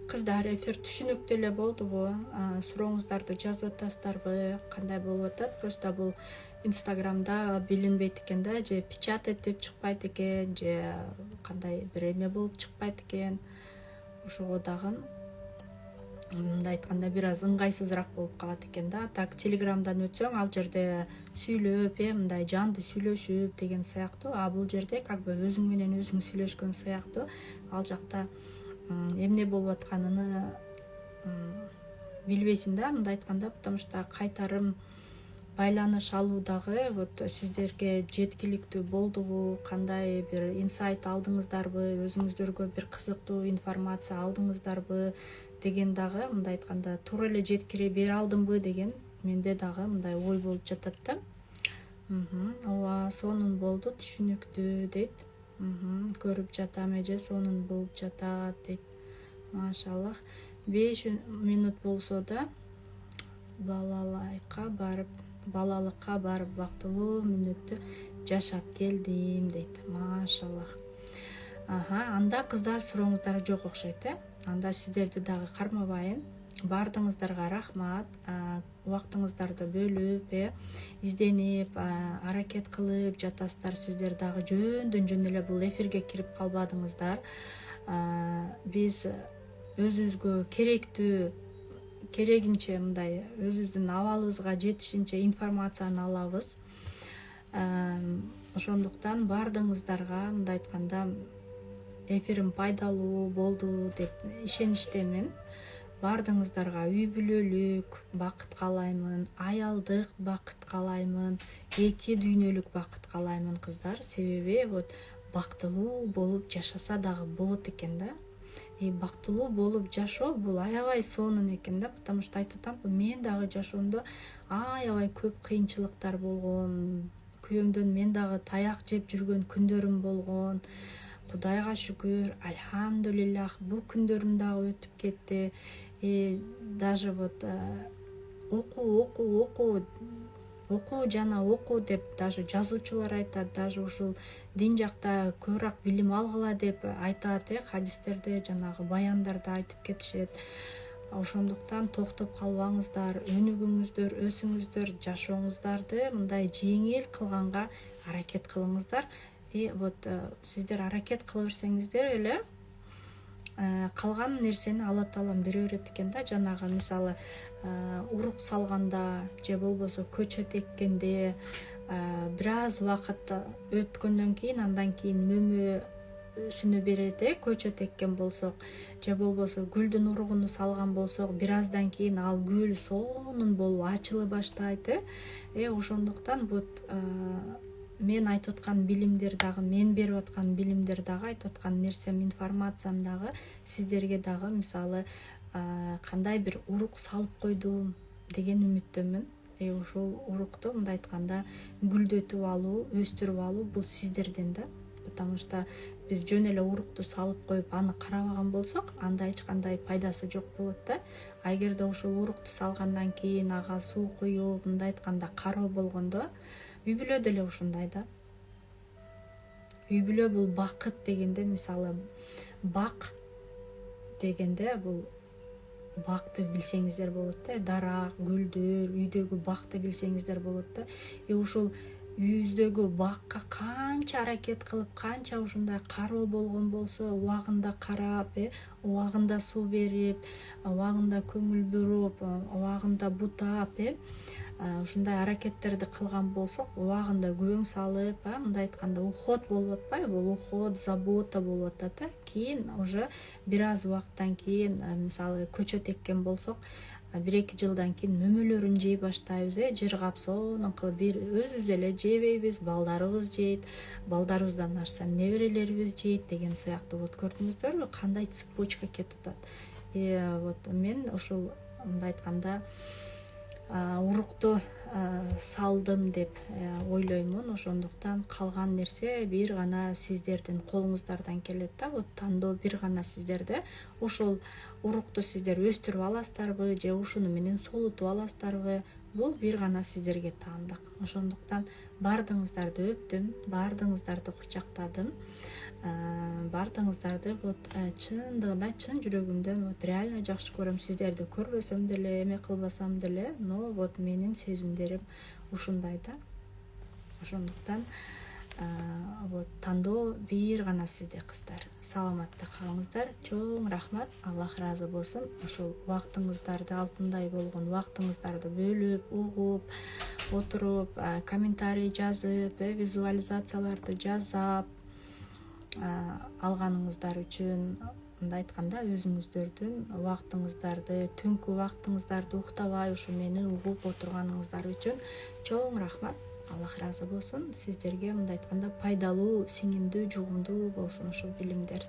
Кыздар, эфир түшүнүктүү эле болдубу? Сурооңуздарды жазып атасыздарбы? Кандай болуп атат? Просто бул Инстаграмда билинбейт экен да, же печатать деп чыкпайт экен, же кандай бир эме болуп чыкпайт экен. Ошого дагы мындай айтканда бир аз ыңгайсызыраак болуп калат экен да. Так Телеграмдан өтсөң, ал жерде сүйлөп, мындай жанды сүйлөшүп деген сыяктуу. Бул жерде как бы өзүң менен өзүң сүйлөшкөн сыяктуу. Ал жакта эмне болуп атканын билбейсиң да, мындай айтканда, потому что кайтарым байланыш алуу дагы вот сиздерге жеткиликтүү болдубу, кандай бир инсайт алдыңыздарбы, өзүңүздөргө бир кызыктуу информация алдыңыздарбы деген дагы мындай айтканда туура эле жеткире бере алдымбы деген менде дагы мындай ой болуп жатат да. Ооба, сонун болду, түшүнүктүү дейт. Көрүп жатам эже, сонун болуп жатат дейт. Машаллах. 5 минут болсо да балалыкка барып бактылуу мүнөттү жашап келдим дейт. Машаллах. Анда кыздар сурооңуздар жок окшойт, Анда сиздерди дагы кармабайын. Бардыгыңыздарга рахмат. Убактыңыздарды бөлүп, изденип, аракет кылып жатасыздар. Сиздер дагы жөн эле бул эфирге кирип калбадыңыздар. Биз өзүбүзгө керегинче мындай өзүбүздүн абалыбызга жетишинче информацияны алабыз. Ошондуктан бардыгыңыздарга мындай айтканда эфирим пайдалуу болду деп ишеничтемин. Бардыгыңыздарга үй бүлөлүк бакыт каалаймын, аялдык бакыт каалаймын, эки дүйнөлүк бакыт каалаймын кыздар. Себеби вот бактылуу болуп жашаса дагы болот экен да. Бактылуу болуп жашоо бул аябай сонун экен да, потому что айтып атам, мен дагы жашоомдо аябай көп кыйынчылыктар болгон. Күйөөмдөн мен дагы таяк жеп жүргөн күндөрүм болгон. Кудайга шүгүр, альхамдулиллах, бул күндөрүм дагы өтүп кетти. Даже вот окуу жана окуу деп даже жазуучулар айтат, даже ушул дин жакта көбүрөөк билим алгыла деп айтат, хадистерде жанагы баяндарда айтып кетишет. Ошондуктан токтоп калбаңыздар, өнүгүңүздөр, өсүңүздөр, жашооңуздарды мындай жеңил кылганга аракет кылыңыздар. Вот сиздер аракет кыла берсеңиздер эле калган нерсени Алла Таалам бере берет экен да. Жанагы мисалы урук салганда же болбосо көчөт эккенде бир аз убакыт өткөндөн кийин, андан кийин мөмө сүнө берет, көчөт эккен болсок же болбосо гүлдүн уругун салган болсок, бир аздан кийин ал гүл сонун болуп ачыла баштайт. Ошондуктан вот мен айтып аткан билимдер дагы, мен берип аткан билимдер дагы, айтып аткан нерсем, информациям дагы сиздерге дагы мисалы кандай бир урук салып койдум деген үмүттөмүн. Ушул урукту мындай айтканда гүлдөтүп алуу, өстүрүп алуу бул сиздерден да. Потому что биз жөн эле урукту салып коюп аны карабаган болсок, анда эч кандай пайдасы жок болот да. Эгерде ушул урукту салгандан кийин ага суу куюп, мындай айтканда кароо болгондо, үй бүлө деле ушундай да. Үй бүлө бул бакыт дегенде, мисалы бак дегенде бул бакты билсеңиздер болот да. Дарак, гүлдөр, үйдөгү бакты билсеңиздер болот да. Ушул үйүбүздөгү бакка канча аракет кылып, канча ушундай кароо болгон болсо, убагында карап, убагында суу берип, убагында көңүл буруп, убагында бутап, ушундай аракеттерди кылган болсок, убагында көң салып, мындай айтканда уход болуп атпайбы? Бул уход, забота болуп атат да. Кийин уже бир аз убакыттан кийин, мисалы көчөт эккен болсок, 1-2 жылдан кийин мөмөлөрүн жей баштайбыз, жыргап сонун кылып, бир өзүбүз эле жебейбиз, балдарыбыз жейт, балдарыбыздан ашса неберелерибиз жейт деген сыяктуу. Вот көрдүңүздөрбү, кандай цепочка кетип атат. Вот мен ушул мындай айтканда урукту салдым деп ойлоймун. Ошондуктан калган нерсе бир гана сиздердин колуңуздардан келет да. Вот тандоо бир гана сиздерде. Ошол урукту сиздер өстүрүп аласыздарбы же ушуну менен солутуп аласыздарбы, бул бир гана сиздерге таандык. Ошондуктан бардыгыңыздарды өптүм, бардыгыңыздарды кучактадым, бардыгыңыздарды вот чындыгында, чын жүрөгүмдөн вот реально жакшы көрөм. Сиздерди көрбөсөм деле, эме кылбасам деле, но вот менин сезимдерим ушундай да. Ошондуктан вот тандоо бир гана сизде, кыздар. Саламатта калыңыздар. Чоң рахмат. Аллах ыраазы болсун. Ошол убактыңыздарды, алтындай болгон убактыңыздарды бөлүп, угуп, отуруп, комментарий жазып, визуализацияларды жасап алганыңыздар үчүн, мындай айтканда өзүңүздөрдүн убактыңыздарды, түнкү убактыңыздарды уктабай ушу мени угуп отурганыңыздар үчүн чоң рахмат. Аллах ыраазы болсун. Сиздерге мындай айтканда пайдалуу, сиңимдүү, жугумдуу болсун ушул билимдер.